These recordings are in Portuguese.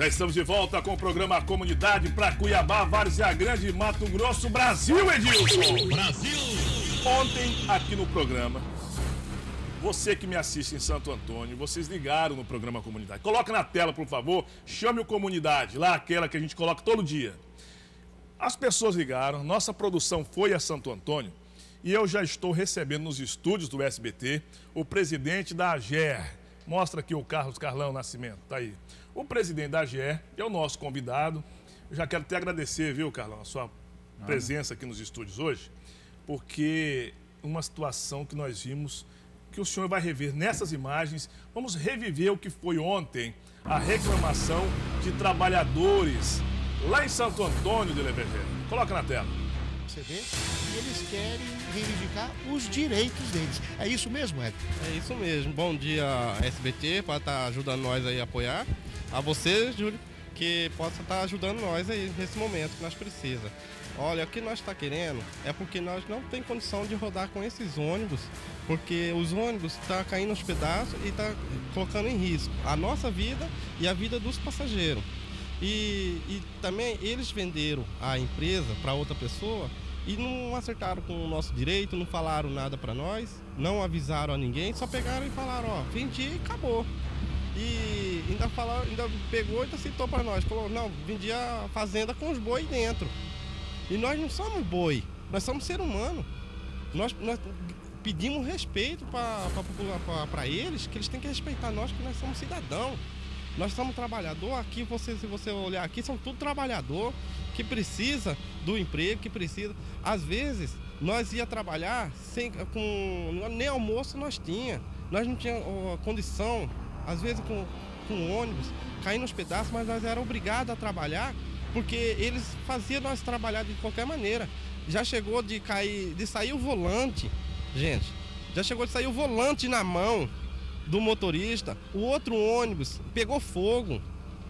Já estamos de volta com o programa Comunidade para Cuiabá, Várzea Grande, Mato Grosso, Brasil, Edilson! Brasil! Ontem, aqui no programa, você que me assiste em Santo Antônio, vocês ligaram no programa Comunidade. Coloca na tela, por favor, chame o Comunidade, lá aquela que a gente coloca todo dia. As pessoas ligaram, nossa produção foi a Santo Antônio e eu já estou recebendo nos estúdios do SBT o presidente da AGER. Mostra aqui o Carlão Nascimento, tá aí. O presidente da AGER é o nosso convidado. Eu já quero até agradecer, viu, Carlão, a sua presença aqui nos estúdios hoje, porque uma situação que nós vimos, que o senhor vai rever nessas imagens. Vamos reviver o que foi ontem, a reclamação de trabalhadores lá em Santo Antônio de Levergé. Coloca na tela. Você vê? E eles querem reivindicar os direitos deles. É isso mesmo, Ed? É isso mesmo. Bom dia, SBT, para estar ajudando nós aí a apoiar. A você, Júlio, que possa estar ajudando nós aí nesse momento que nós precisamos. Olha, o que nós está querendo é porque nós não tem condição de rodar com esses ônibus, porque os ônibus estão caindo aos pedaços e está colocando em risco a nossa vida e a vida dos passageiros. E também eles venderam a empresa para outra pessoa e não acertaram com o nosso direito, não falaram nada para nós, não avisaram a ninguém, só pegaram e falaram, ó, vendi e acabou. E ainda pegou e ainda citou para nós, falou, não, vendi a fazenda com os boi dentro. E nós não somos nós somos ser humano. Nós pedimos respeito para eles, que eles têm que respeitar nós, que nós somos cidadãos. Nós somos trabalhador aqui, se você olhar aqui, são tudo trabalhador que precisa do emprego, que precisa. Às vezes, nós ia trabalhar nem almoço nós tinha. Nós não tinha condição, às vezes com ônibus, caindo nos pedaços, mas nós era obrigados a trabalhar, porque eles faziam nós trabalhar de qualquer maneira. Já chegou de sair o volante, gente, já chegou de sair o volante na mão do motorista. O outro ônibus pegou fogo,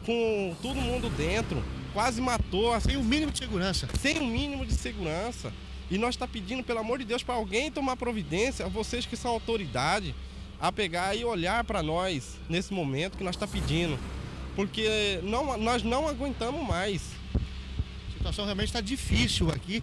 com todo mundo dentro, quase matou. Sem o mínimo de segurança. Sem o mínimo de segurança. E nós está pedindo, pelo amor de Deus, para alguém tomar providência, vocês que são autoridade, a pegar e olhar para nós nesse momento que nós está pedindo. Porque nós não aguentamos mais. A situação realmente está difícil aqui.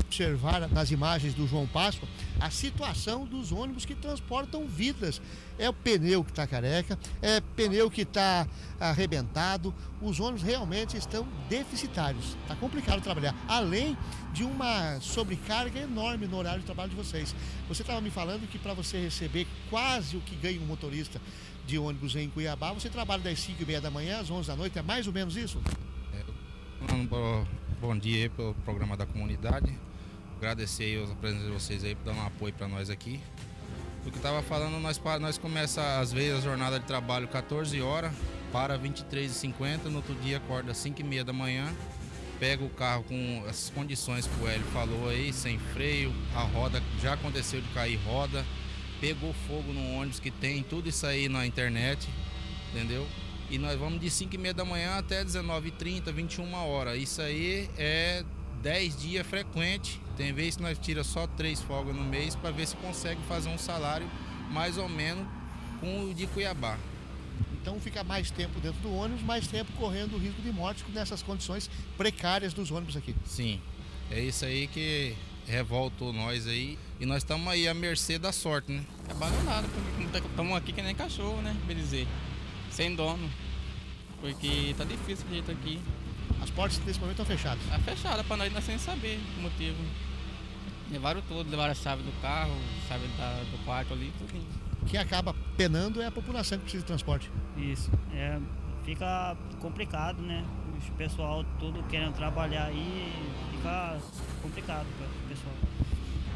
Observar nas imagens do João Páscoa a situação dos ônibus que transportam vidas. É o pneu que está careca, é pneu que está arrebentado. Os ônibus realmente estão deficitários. Está complicado trabalhar, além de uma sobrecarga enorme no horário de trabalho de vocês. Você estava me falando que para você receber quase o que ganha um motorista de ônibus em Cuiabá, você trabalha das 5h30 da manhã às 11 da noite, é mais ou menos isso? Bom dia aí pelo programa da comunidade. Agradecer aí a presença de vocês aí por dar um apoio para nós aqui. O que estava falando, nós começa às vezes a jornada de trabalho 14 horas, para 23h50, no outro dia acorda às 5h30 da manhã, pega o carro com as condições que o Hélio falou aí, sem freio, a roda, já aconteceu de cair roda, pegou fogo no ônibus que tem, tudo isso aí na internet, entendeu? E nós vamos de 5h30 da manhã até 19h30, 21 horas. Isso aí é 10 dias frequente. Tem vezes que nós tira só 3 folgas no mês para ver se consegue fazer um salário mais ou menos com o de Cuiabá. Então fica mais tempo dentro do ônibus, mais tempo correndo o risco de morte nessas condições precárias dos ônibus aqui. Sim, é isso aí que revoltou nós aí. E nós estamos aí à mercê da sorte, né? É abandonado, porque estamos aqui que nem cachorro, né? Bem dizer. Sem dono, porque tá difícil o jeito aqui. As portas nesse momento estão fechadas? Tá fechada para nós sem saber o motivo. Levaram tudo, levaram a chave do carro, chave do quarto ali, tudo. Quem acaba penando é a população que precisa de transporte. Isso, fica complicado, né? O pessoal tudo querendo trabalhar aí, fica complicado para o pessoal.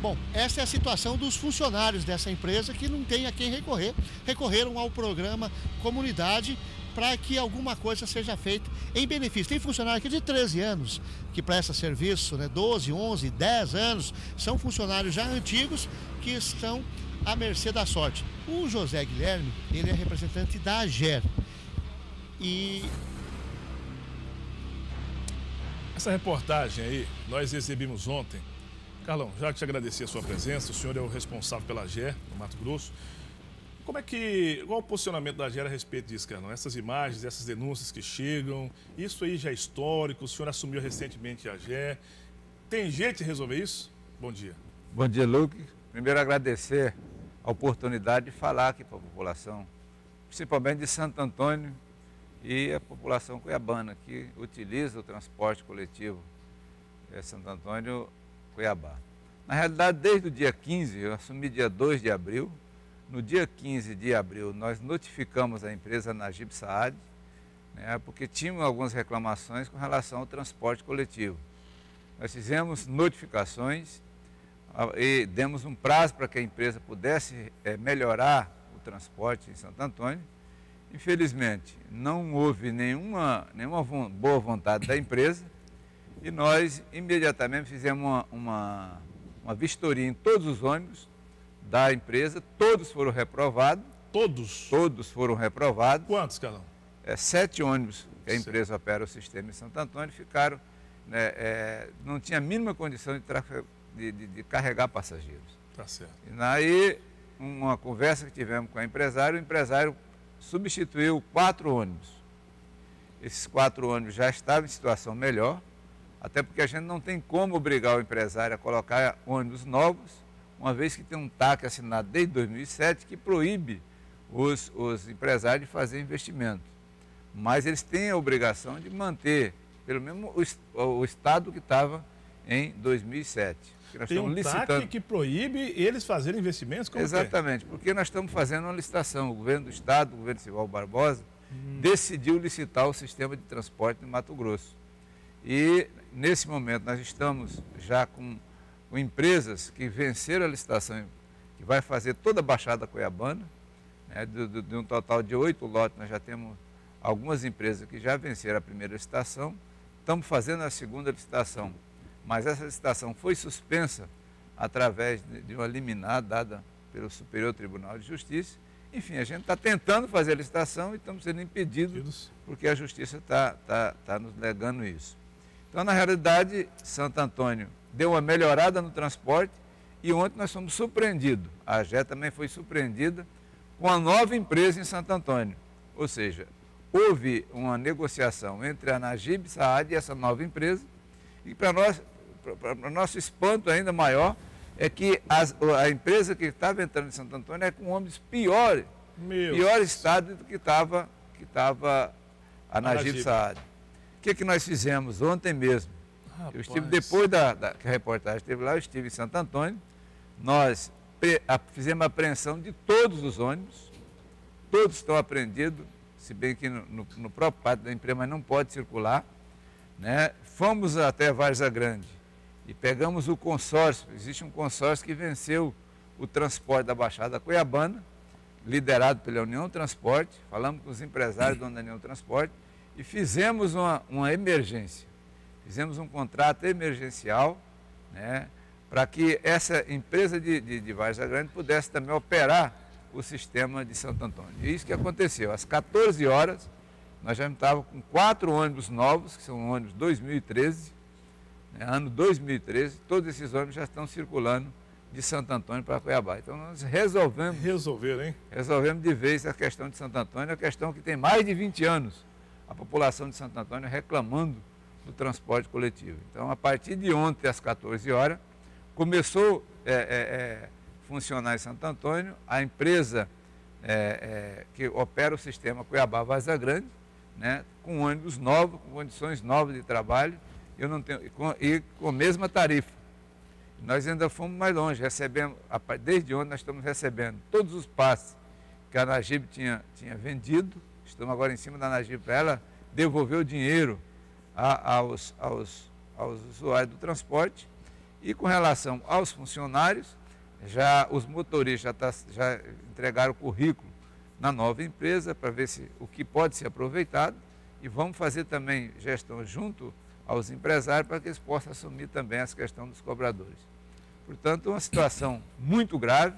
Bom, essa é a situação dos funcionários dessa empresa que não tem a quem recorrer. Recorreram ao programa Comunidade para que alguma coisa seja feita em benefício. Tem funcionário aqui de 13 anos que presta serviço, né? 12, 11, 10 anos. São funcionários já antigos que estão à mercê da sorte. O José Guilherme, ele é representante da AGER. E essa reportagem aí, nós exibimos ontem. Carlão, já te agradecer a sua presença, o senhor é o responsável pela AGER, no Mato Grosso. Qual o posicionamento da AGER a respeito disso, Carlão? Essas imagens, essas denúncias que chegam, isso aí já é histórico, o senhor assumiu recentemente a AGER. Tem jeito de resolver isso? Bom dia. Bom dia, Luque. Primeiro, agradecer a oportunidade de falar aqui para a população, principalmente de Santo Antônio e a população cuiabana, que utiliza o transporte coletivo Santo Antônio, Cuiabá. Na realidade, desde o dia 15, eu assumi dia 2 de abril, no dia 15 de abril, nós notificamos a empresa Najib Saad, né, porque tínhamos algumas reclamações com relação ao transporte coletivo. Nós fizemos notificações e demos um prazo para que a empresa pudesse melhorar o transporte em Santo Antônio. Infelizmente, não houve nenhuma boa vontade da empresa e nós imediatamente fizemos uma vistoria em todos os ônibus da empresa, todos foram reprovados. Todos? Todos foram reprovados. Quantos, Carlão? 7 ônibus que a empresa opera o sistema em Santo Antônio ficaram, não tinha a mínima condição de carregar passageiros. Tá certo. E aí, uma conversa que tivemos com o empresário substituiu 4 ônibus. Esses 4 ônibus já estavam em situação melhor, até porque a gente não tem como obrigar o empresário a colocar ônibus novos, uma vez que tem um TAC assinado desde 2007 que proíbe os empresários de fazer investimento. Mas eles têm a obrigação de manter, pelo menos, o estado que estava em 2007. Nós tem um TAC que proíbe eles fazerem investimentos? Como exatamente, porque nós estamos fazendo uma licitação. O governo do estado, o governo Sival Barbosa, decidiu licitar o sistema de transporte no Mato Grosso. E, nesse momento, nós estamos já com empresas que venceram a licitação, que vai fazer toda a Baixada Cuiabana, né, de um total de 8 lotes, nós já temos algumas empresas que já venceram a primeira licitação, estamos fazendo a segunda licitação, mas essa licitação foi suspensa através de uma liminar dada pelo Superior Tribunal de Justiça. Enfim, a gente está tentando fazer a licitação e estamos sendo impedidos porque a Justiça está nos negando isso. Então, na realidade, Santo Antônio deu uma melhorada no transporte e ontem nós fomos surpreendidos. A AGER também foi surpreendida com a nova empresa em Santo Antônio. Ou seja, houve uma negociação entre a Najib Saad e essa nova empresa e para nosso espanto ainda maior é que a empresa que estava entrando em Santo Antônio é com ônibus pior estado do que estava a Najib Saad. O que nós fizemos ontem mesmo? Rapaz. Eu estive, depois que a reportagem esteve lá, eu estive em Santo Antônio, nós fizemos a apreensão de todos os ônibus, todos estão apreendidos, se bem que no próprio pátio da empresa, mas não pode circular, né? Fomos até Várzea Grande e pegamos o consórcio, existe um consórcio que venceu o transporte da Baixada Cuiabana, liderado pela União Transporte, falamos com os empresários da União Transporte e fizemos uma emergência, fizemos um contrato emergencial, né, para que essa empresa de Várzea Grande pudesse também operar o sistema de Santo Antônio. E isso que aconteceu, às 14 horas, nós já estávamos com 4 ônibus novos, que são ônibus 2013, né, ano 2013, todos esses ônibus já estão circulando de Santo Antônio para Cuiabá. Então nós resolvemos de vez a questão de Santo Antônio, a questão que tem mais de 20 anos, a população de Santo Antônio reclamando do transporte coletivo. Então, a partir de ontem, às 14 horas, começou a funcionar em Santo Antônio a empresa que opera o sistema Cuiabá-Várzea Grande, né, com ônibus novos, com condições novas de trabalho, e com a mesma tarifa. Nós ainda fomos mais longe, desde ontem nós estamos recebendo todos os passes que a Najib tinha vendido, estamos agora em cima da Najib para ela devolver o dinheiro aos usuários do transporte. E com relação aos funcionários, os motoristas já entregaram o currículo na nova empresa para ver o que pode ser aproveitado e vamos fazer também gestão junto aos empresários para que eles possam assumir também essa questão dos cobradores. Portanto, uma situação muito grave,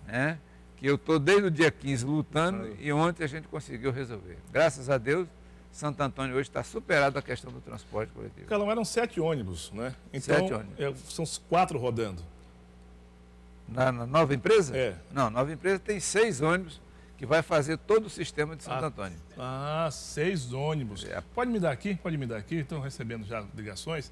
né, que eu estou desde o dia 15 lutando e ontem a gente conseguiu resolver. Graças a Deus, Santo Antônio hoje está superado a questão do transporte coletivo. Carlão, eram 7 ônibus, né? Então, 7 ônibus. São 4 rodando. Na nova empresa? É. Não, a nova empresa tem 6 ônibus que vai fazer todo o sistema de Santo Antônio. 6 ônibus. Pode me dar aqui? Estão recebendo já ligações.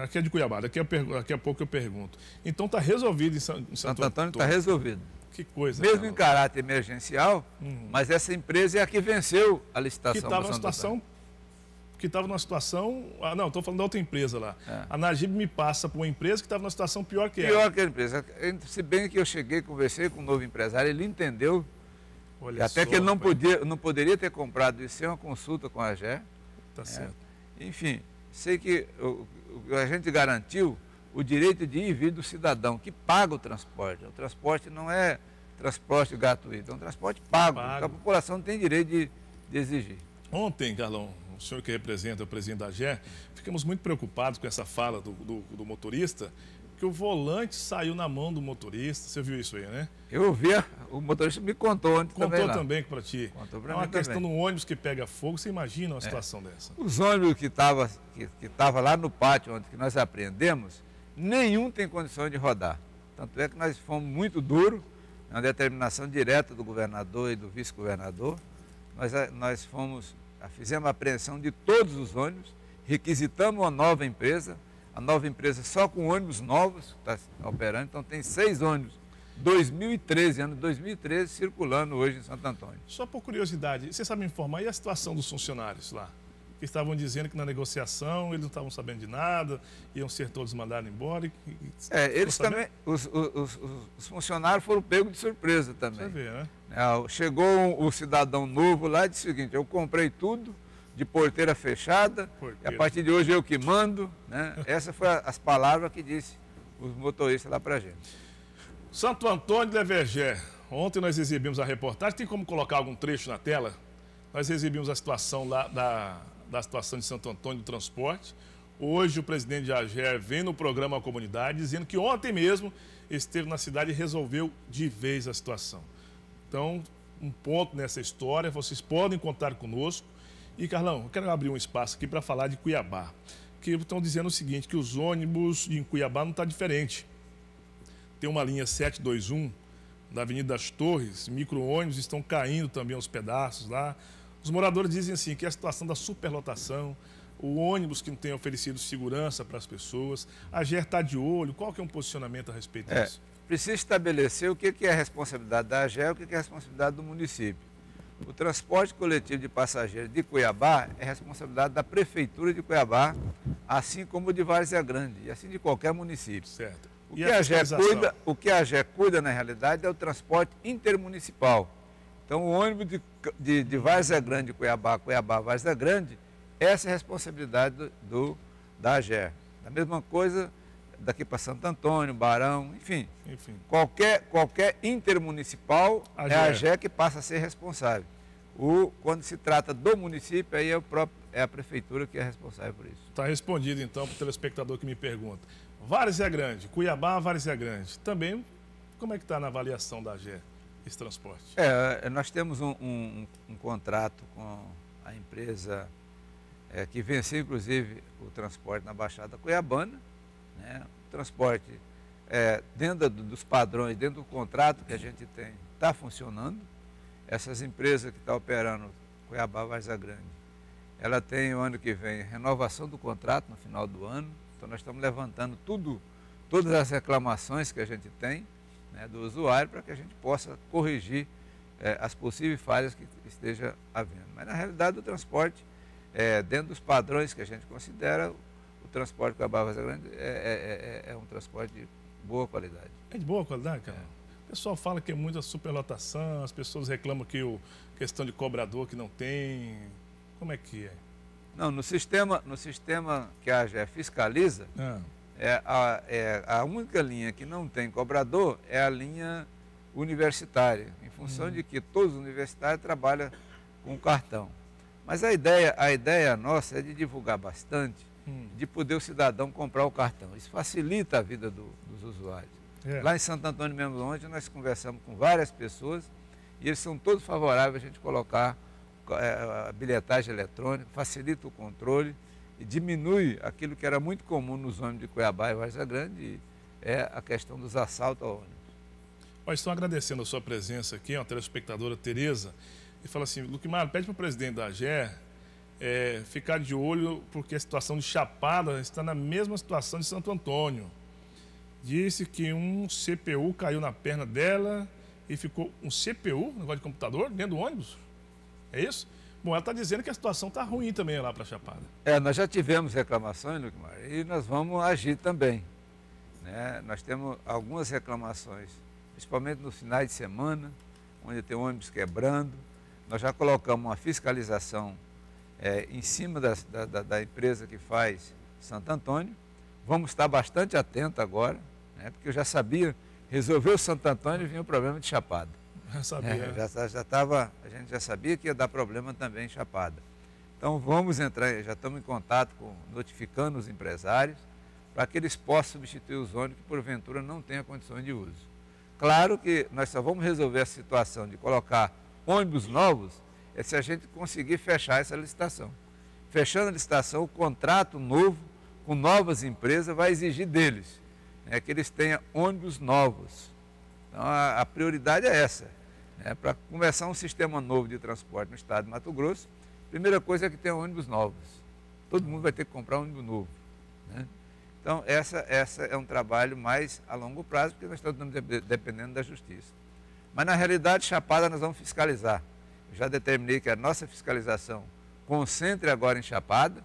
Aqui é de Cuiabá, daqui a pouco eu pergunto. Então está resolvido em Santo Antônio? Está resolvido. Que coisa. Mesmo em caráter emergencial, mas essa empresa é a que venceu a licitação. Que estava numa situação... não, estou falando da outra empresa lá. A Nagib me passa para uma empresa que estava numa situação pior que ela. Pior que a empresa. Se bem que eu cheguei, conversei com um novo empresário, ele entendeu. Olha até só, que ele não poderia ter comprado isso sem uma consulta com a AGE. Tá certo. Enfim, sei que a gente garantiu o direito de ir e vir do cidadão que paga o transporte. O transporte não é transporte gratuito, é um transporte pago. A população tem direito de exigir. Ontem, Carlão, o senhor que representa o presidente da AGE, ficamos muito preocupados com essa fala do motorista, que o volante saiu na mão do motorista. Você viu isso aí, né? Eu vi, o motorista me contou ontem também. Contou também para ti. Contou para mim. É uma questão de um ônibus que pega fogo. Você imagina uma situação dessa? Os ônibus que estavam lá no pátio ontem, que nós apreendemos, nenhum tem condições de rodar. Tanto é que nós fomos muito duros, uma determinação direta do governador e do vice-governador. Nós fizemos a apreensão de todos os ônibus, requisitamos uma nova empresa. A nova empresa só com ônibus novos está operando, então tem 6 ônibus, 2013, ano 2013, circulando hoje em Santo Antônio. Só por curiosidade, você sabe me informar, e a situação dos funcionários lá? Que estavam dizendo que na negociação eles não estavam sabendo de nada, iam ser todos mandados embora. Eles também, os funcionários foram pegos de surpresa também. Você vê, né? Chegou o cidadão novo lá e disse o seguinte: eu comprei tudo de porteira fechada, e a partir de hoje eu que mando, né? Essas foram as palavras que disse os motoristas lá pra gente. Santo Antônio de Vergé. Ontem nós exibimos a reportagem, tem como colocar algum trecho na tela? Nós exibimos a situação lá da situação de Santo Antônio do transporte. Hoje o presidente de AGER vem no programa Comunidade dizendo que ontem mesmo esteve na cidade e resolveu de vez a situação. Então, um ponto nessa história, vocês podem contar conosco. E, Carlão, eu quero abrir um espaço aqui para falar de Cuiabá. Que estão dizendo o seguinte, que os ônibus em Cuiabá não está diferente. Tem uma linha 721 da Avenida das Torres, micro-ônibus estão caindo também aos pedaços lá. Os moradores dizem assim que a situação da superlotação, o ônibus que não tem oferecido segurança para as pessoas, a AGER está de olho. Qual que é um posicionamento a respeito disso? Precisa estabelecer o que é a responsabilidade da AGER e o que é a responsabilidade do município. O transporte coletivo de passageiros de Cuiabá é responsabilidade da Prefeitura de Cuiabá, assim como de Várzea Grande, e assim de qualquer município. Certo. O que a AGER cuida, na realidade, é o transporte intermunicipal. Então, o ônibus de Várzea Grande, Cuiabá, Várzea Grande, essa é a responsabilidade da AGER. Da mesma coisa daqui para Santo Antônio, Barão, enfim. Qualquer intermunicipal é a AGER que passa a ser responsável. Quando se trata do município, aí é a prefeitura que é responsável por isso. Está respondido, então, para o telespectador que me pergunta. Várzea Grande, Cuiabá, Várzea Grande. Também, como é que está na avaliação da AGER esse transporte? Nós temos um contrato com a empresa que venceu, inclusive, o transporte na Baixada Cuiabana. Né? O transporte, dentro dos padrões, dentro do contrato que a gente tem, está funcionando. Essas empresas que estão operando Cuiabá, Várzea Grande, ela tem o ano que vem renovação do contrato no final do ano. Então nós estamos levantando todas as reclamações que a gente tem, né, do usuário, para que a gente possa corrigir as possíveis falhas que esteja havendo. Mas na realidade o transporte, dentro dos padrões que a gente considera, o transporte Cuiabá, Várzea Grande é um transporte de boa qualidade. É de boa qualidade, cara? O pessoal fala que é muita superlotação, as pessoas reclamam que questão de cobrador que não tem. Como é que é? Não, no sistema que a AGER fiscaliza, a única linha que não tem cobrador é a linha universitária, em função de que todos os universitários trabalham com cartão. Mas a ideia nossa é de divulgar bastante, de poder o cidadão comprar o cartão. Isso facilita a vida dos usuários. Lá em Santo Antônio mesmo, ontem, nós conversamos com várias pessoas e eles são todos favoráveis a gente colocar a bilhetagem eletrônica, facilita o controle e diminui aquilo que era muito comum nos ônibus de Cuiabá e Várzea Grande, é a questão dos assaltos ao ônibus. Olha, estão agradecendo a sua presença aqui, a telespectadora Tereza, e fala assim, Lucimar, pede para o presidente da AGE ficar de olho, porque a situação de Chapada está na mesma situação de Santo Antônio. Disse que um CPU caiu na perna dela e ficou um CPU, negócio de computador, dentro do ônibus. É isso? Bom, ela está dizendo que a situação está ruim também lá para Chapada. Nós já tivemos reclamações, Lucimar, e nós vamos agir também. Né? Nós temos algumas reclamações, principalmente nos finais de semana, onde tem ônibus quebrando. Nós já colocamos uma fiscalização em cima da empresa que faz Santo Antônio. Vamos estar bastante atentos agora, né? Porque eu já sabia, resolveu Santo Antônio e vinha o problema de Chapada. Já sabia. A gente já sabia que ia dar problema também em Chapada. Então vamos entrar, já estamos em contato notificando os empresários, para que eles possam substituir os ônibus que porventura não tenham condições de uso. Claro que nós só vamos resolver a situação de colocar ônibus novos se a gente conseguir fechar essa licitação. Fechando a licitação, o contrato novo com novas empresas vai exigir deles que eles tenham ônibus novos. Então a prioridade é essa. Para começar um sistema novo de transporte no estado de Mato Grosso, a primeira coisa é que tenha ônibus novos. Todo mundo vai ter que comprar um ônibus novo. Né? Então, essa é um trabalho mais a longo prazo, porque nós estamos dependendo da justiça. Mas, na realidade, Chapada nós vamos fiscalizar. Eu já determinei que a nossa fiscalização concentre agora em Chapada,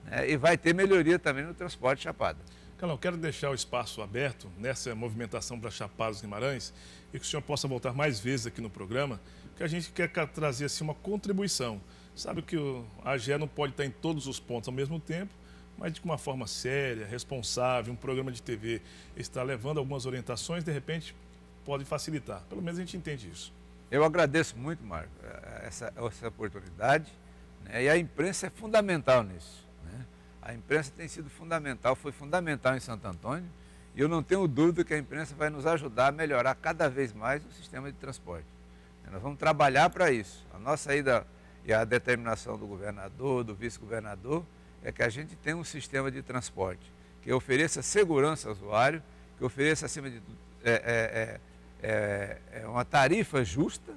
né, e vai ter melhoria também no transporte de Chapada. Carlão, eu quero deixar o espaço aberto nessa movimentação para Chapada dos Guimarães e que o senhor possa voltar mais vezes aqui no programa, porque a gente quer trazer assim, uma contribuição. Sabe que a AGE não pode estar em todos os pontos ao mesmo tempo, mas de uma forma séria, responsável, um programa de TV está levando algumas orientações, de repente pode facilitar. Pelo menos a gente entende isso. Eu agradeço muito, Marco, essa oportunidade, né? E a imprensa é fundamental nisso. Né? A imprensa tem sido fundamental, foi fundamental em Santo Antônio, e eu não tenho dúvida que a imprensa vai nos ajudar a melhorar cada vez mais o sistema de transporte. Nós vamos trabalhar para isso. A nossa ida e a determinação do governador, do vice-governador, é que a gente tenha um sistema de transporte que ofereça segurança ao usuário, que ofereça, acima de tudo, uma tarifa justa,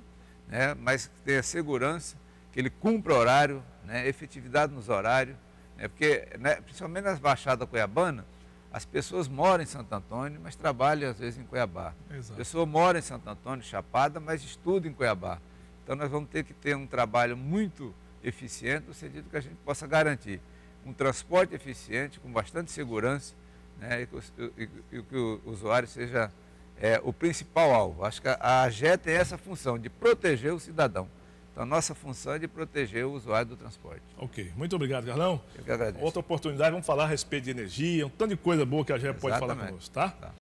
né, mas que tenha segurança, que ele cumpra horário, né, efetividade nos horários, né, porque, né, principalmente nas Baixadas Cuiabanas, as pessoas moram em Santo Antônio, mas trabalham às vezes em Cuiabá. Exato. A pessoa mora em Santo Antônio, Chapada, mas estuda em Cuiabá. Então nós vamos ter que ter um trabalho muito eficiente, no sentido que a gente possa garantir um transporte eficiente, com bastante segurança, né, e que o usuário seja o principal alvo. Acho que a AGE tem essa função de proteger o cidadão. Então, a nossa função é de proteger o usuário do transporte. Ok. Muito obrigado, Carlão. Eu que agradeço. Outra oportunidade, vamos falar a respeito de energia, um tanto de coisa boa que a AGE pode falar conosco, tá?